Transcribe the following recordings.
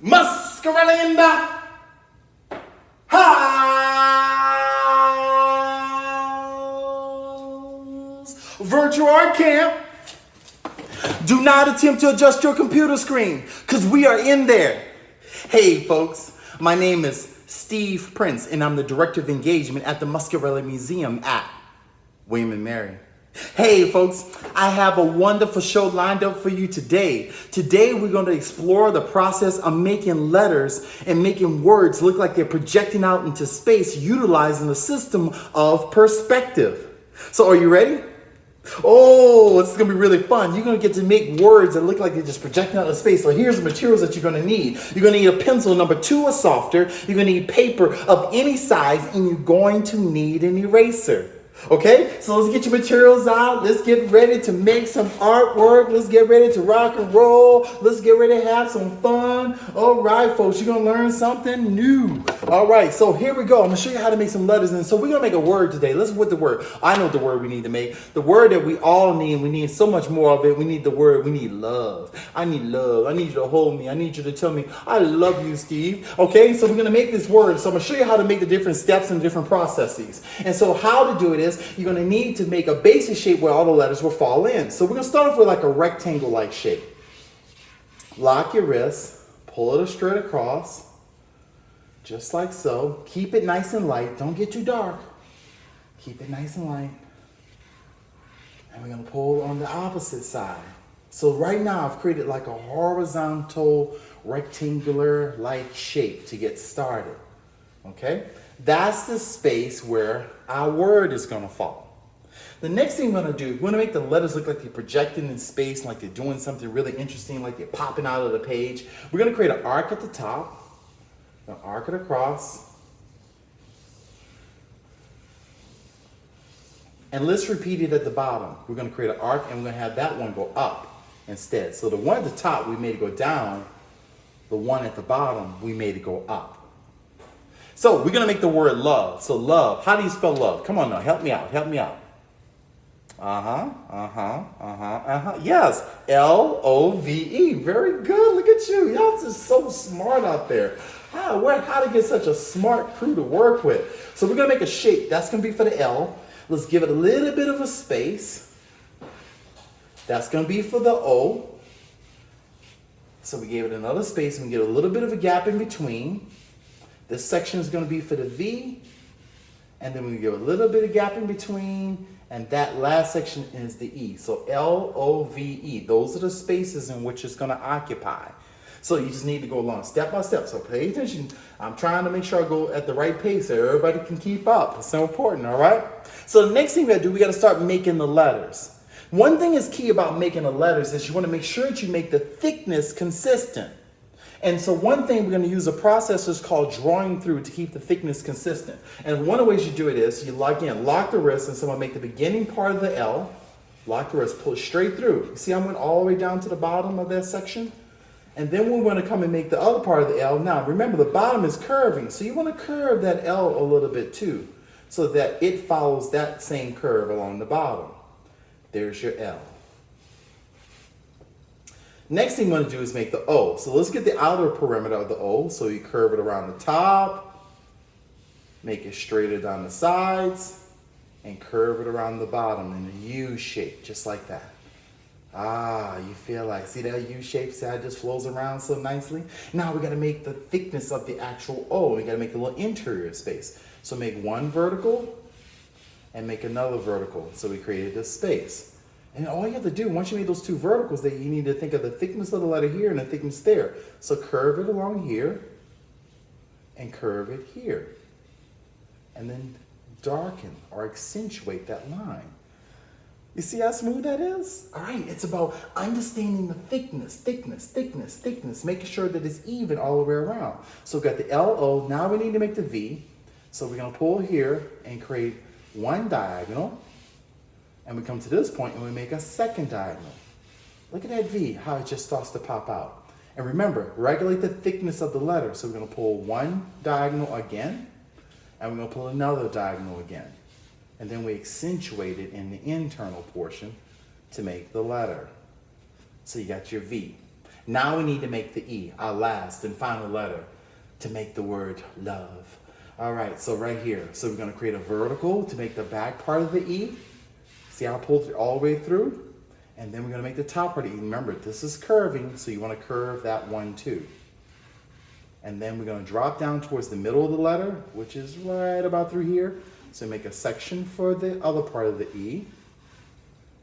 Muscarelle in the house. Virtual art camp. Do not attempt to adjust your computer screen, because we are in there. Hey folks, my name is Steve Prince, and I'm the Director of Engagement at the Muscarelle Museum at William & Mary. Hey folks, I have a wonderful show lined up for you today. Today we're going to explore the process of making letters and making words look like they're projecting out into space utilizing the system of perspective. So are you ready? Oh, this is going to be really fun. You're going to get to make words that look like they're just projecting out into space. So here's the materials that you're going to need. You're going to need a pencil number 2 or softer. You're going to need paper of any size, and you're going to need an eraser. Okay, so let's get your materials out. Let's get ready to make some artwork. Let's get ready to rock and roll. Let's get ready to have some fun. All right, folks, you're going to learn something new. All right, so here we go. I'm going to show you how to make some letters. And so we're going to make a word today. Let's with the word. I know the word we need to make. The word that we all need. We need so much more of it. We need the word. We need love. I need love. I need you to hold me. I need you to tell me, I love you, Steve. Okay, so we're going to make this word. So I'm going to show you how to make the different steps and different processes. And so how to do it is, you're going to need to make a basic shape where all the letters will fall in. So we're going to start off with like a rectangle-like shape. Lock your wrist, pull it straight across, just like so. Keep it nice and light. Don't get too dark. Keep it nice and light. And we're going to pull on the opposite side. So right now I've created like a horizontal, rectangular-like shape to get started. Okay? That's the space where our word is going to fall. The next thing we're going to do, we're going to make the letters look like they're projecting in space, like they're doing something really interesting, like they're popping out of the page. We're going to create an arc at the top, an arc it across, and let's repeat it at the bottom. We're going to create an arc, and we're going to have that one go up instead. So the one at the top, we made it go down. The one at the bottom, we made it go up. So we're going to make the word love. So love, how do you spell love? Come on now, help me out, help me out. Yes, L-O-V-E. Very good, look at you. Y'all just so smart out there. How to get such a smart crew to work with. So we're going to make a shape. That's going to be for the L. Let's give it a little bit of a space. That's going to be for the O. So we gave it another space and we get a little bit of a gap in between. This section is going to be for the V, and then we give a little bit of gap in between, and that last section is the E. So L-O-V-E. Those are the spaces in which it's going to occupy. So you just need to go along step by step. So pay attention. I'm trying to make sure I go at the right pace so everybody can keep up. It's so important, all right? So the next thing we got to do, we got to start making the letters. One thing is key about making the letters is you want to make sure that you make the thickness consistent. And so one thing we're going to use a process is called drawing through to keep the thickness consistent. And one of the ways you do it is you lock the wrist, and so I'm going to make the beginning part of the L, lock the wrist, pull it straight through. You see I went all the way down to the bottom of that section? And then we want to come and make the other part of the L. Now remember the bottom is curving, so you want to curve that L a little bit too, so that it follows that same curve along the bottom. There's your L. Next thing you want to do is make the O. So let's get the outer perimeter of the O. So you curve it around the top, make it straighter down the sides, and curve it around the bottom in a U shape, just like that. Ah, you feel like, see that U shape, see how it just flows around so nicely? Now we got to make the thickness of the actual O. We got to make a little interior space. So make one vertical and make another vertical. So we created this space. And all you have to do, once you made those two verticals, that you need to think of the thickness of the letter here and the thickness there. So curve it along here and curve it here. And then darken or accentuate that line. You see how smooth that is? All right, it's about understanding the thickness, making sure that it's even all the way around. So we've got the L-O, now we need to make the V. So we're gonna pull here and create one diagonal. And we come to this point and we make a second diagonal. Look at that V, how it just starts to pop out. And remember, regulate the thickness of the letter. So we're going to pull one diagonal again, and we're going to pull another diagonal again. And then we accentuate it in the internal portion to make the letter. So you got your V. Now we need to make the E, our last and final letter, to make the word love. All right, so right here. So we're gonna create a vertical to make the back part of the E. See how I pulled it all the way through? And then we're gonna make the top part of the E. Remember, this is curving, so you wanna curve that one too. And then we're gonna drop down towards the middle of the letter, which is right about through here. So make a section for the other part of the E.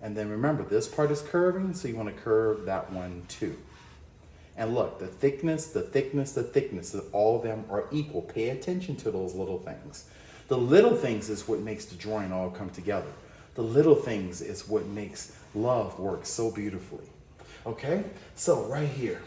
And then remember, this part is curving, so you wanna curve that one too. And look, the thickness, all of them are equal. Pay attention to those little things. The little things is what makes the drawing all come together. The little things is what makes love work so beautifully. Okay, so right here.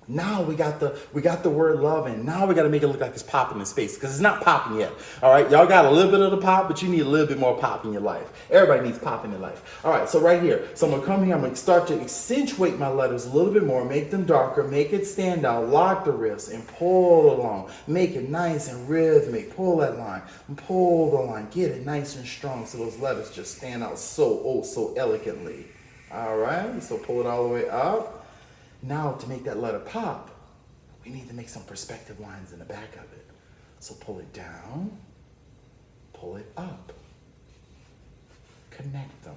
Now we got the word love, and now we got to make it look like it's popping in space, because it's not popping yet. All right, y'all got a little bit of the pop, but you need a little bit more pop in your life. Everybody needs pop in their life. All right, so right here, so I'm gonna come here, I'm gonna start to accentuate my letters a little bit more, make them darker, make it stand out, lock the wrist, and pull along. Make it nice and rhythmic. Pull that line, and pull the line. Get it nice and strong so those letters just stand out so elegantly. All right, so pull it all the way up. Now to make that letter pop, we need to make some perspective lines in the back of it. So pull it down, pull it up, connect them.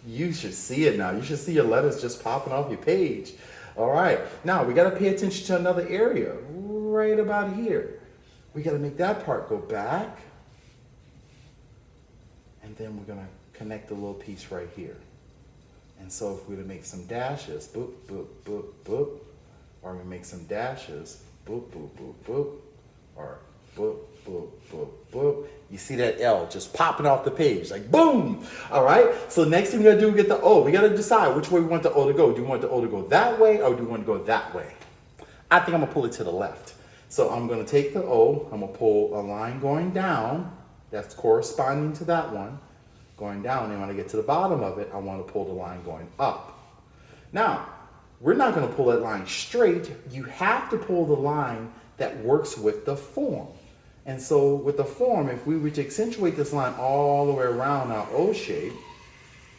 You should see it now. You should see your letters just popping off your page. All right, now we gotta pay attention to another area right about here. We gotta make that part go back, and then we're gonna connect the little piece right here. And so if we were to make some dashes, boop, boop, boop, boop, or we make some dashes, boop, boop, boop, boop, or boop, boop, boop, boop. You see that L just popping off the page, like boom. All right, so next thing we're gonna do, we get the O. We gotta decide which way we want the O to go. Do you want the O to go that way, or do you want to go that way? I think I'm gonna pull it to the left. So I'm gonna take the O, I'm gonna pull a line going down, that's corresponding to that one. Going down, and when I get to the bottom of it, I want to pull the line going up. Now, we're not going to pull that line straight. You have to pull the line that works with the form. And so with the form, if we were to accentuate this line all the way around our O shape,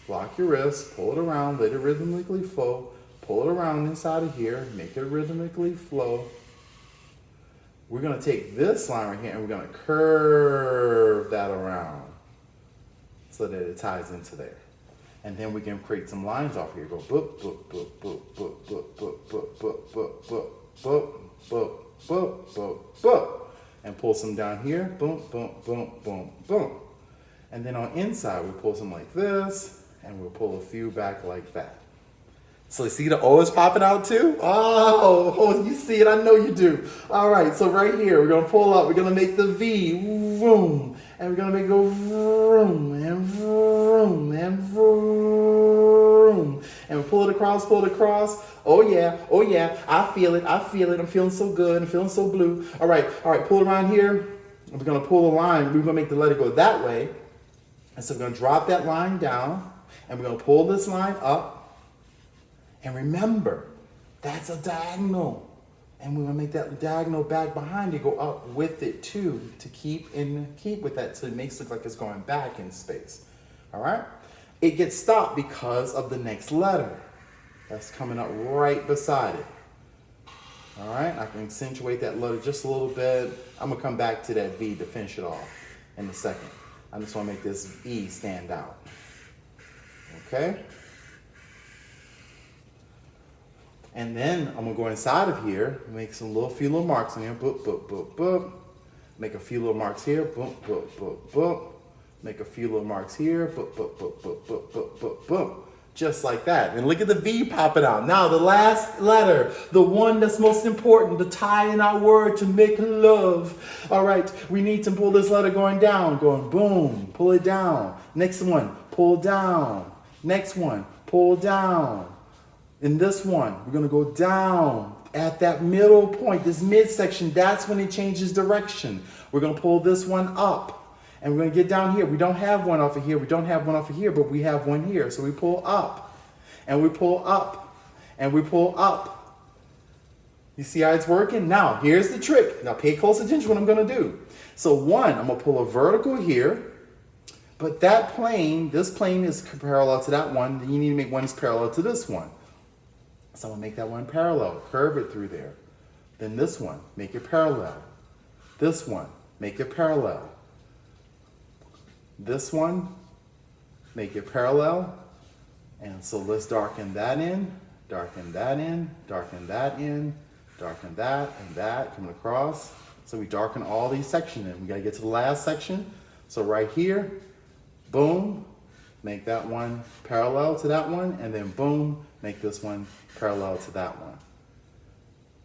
lock your wrist, pull it around, let it rhythmically flow, pull it around inside of here, make it rhythmically flow. We're going to take this line right here and we're going to curve that around, so that it ties into there. And then we can create some lines off here. Go boop, boop, boop, boop, boop, boop, boop, boop, boop, boop, boop, boop, boop, boop, boop, boop. And pull some down here. Boom, boom, boom, boom, boom. And then on inside, we pull some like this, and we'll pull a few back like that. So you see the O is popping out too? Oh, you see it, I know you do. All right, so right here, we're gonna pull up, we're gonna make the V, vroom, and we're gonna make it go vroom, and vroom, and vroom. And we pull it across, Oh yeah, I feel it, I'm feeling so good, I'm feeling so blue. All right, pull it around here. We're gonna pull a line, we're gonna make the letter go that way. And so we're gonna drop that line down, and we're gonna pull this line up. And remember, that's a diagonal. And we're gonna make that diagonal back behind it go up with it too, to keep with that, so it makes it look like it's going back in space. All right? It gets stopped because of the next letter that's coming up right beside it. All right, I can accentuate that letter just a little bit. I'm gonna come back to that V to finish it off in a second. I just wanna make this E stand out. Okay? And then I'm gonna go inside of here, make some few little marks in here, boop, boop, boop, boop. Make a few little marks here, boop, boop, boop, boop. Make a few little marks here, boop, boop, boop, boop, boop, boop, boop, boop. Just like that. And look at the V popping out. Now the last letter, the one that's most important, the tie in our word to make love. All right, we need to pull this letter going down, going boom, pull it down. Next one, pull down. Next one, pull down. In this one, we're gonna go down at that middle point, this midsection, that's when it changes direction. We're gonna pull this one up, and we're gonna get down here. We don't have one off of here, but we have one here. So we pull up, and we pull up, and we pull up. You see how it's working? Now, here's the trick. Now pay close attention to what I'm gonna do. So one, I'm gonna pull a vertical here, but that plane, this plane is parallel to that one. Then you need to make one that's parallel to this one. So I'm gonna make that one parallel, curve it through there. Then this one, make it parallel. This one, make it parallel. This one, make it parallel. And so let's darken that in, darken that in, darken that in, darken that and that coming across. So we darken all these sections in. We gotta get to the last section. So right here, boom, make that one parallel to that one, and then boom, make this one parallel to that one.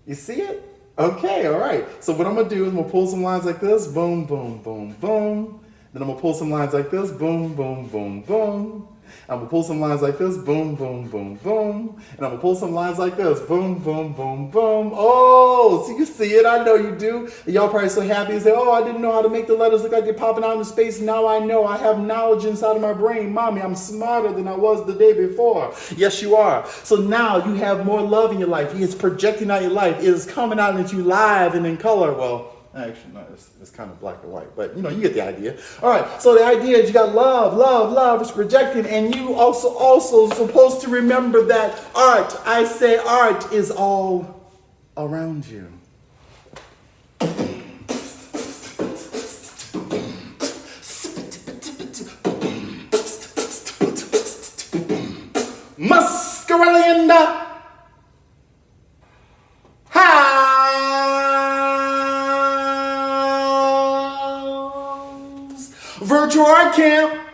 You see it? Okay, all right. So what I'm gonna do is I'm gonna pull some lines like this, boom, boom, boom, boom. Then I'm gonna pull some lines like this, boom, boom, boom, boom. I'm gonna pull some lines like this, boom, boom, boom, boom. And I'm gonna pull some lines like this, boom, boom, boom, boom. Oh, so you see it, I know you do. And y'all probably so happy and say, oh, I didn't know how to make the letters look like they're popping out into space. Now I know, I have knowledge inside of my brain. Mommy, I'm smarter than I was the day before. Yes, you are. So now you have more love in your life. It's projecting out your life. It is coming out into you live and in color. Well, actually, no, it's kind of black and white, but you know, you get the idea. All right, so the idea is you got love, love, love is projecting, and you also supposed to remember that art, I say art, is all around you. Muscarelle in the Virtual Art Camp.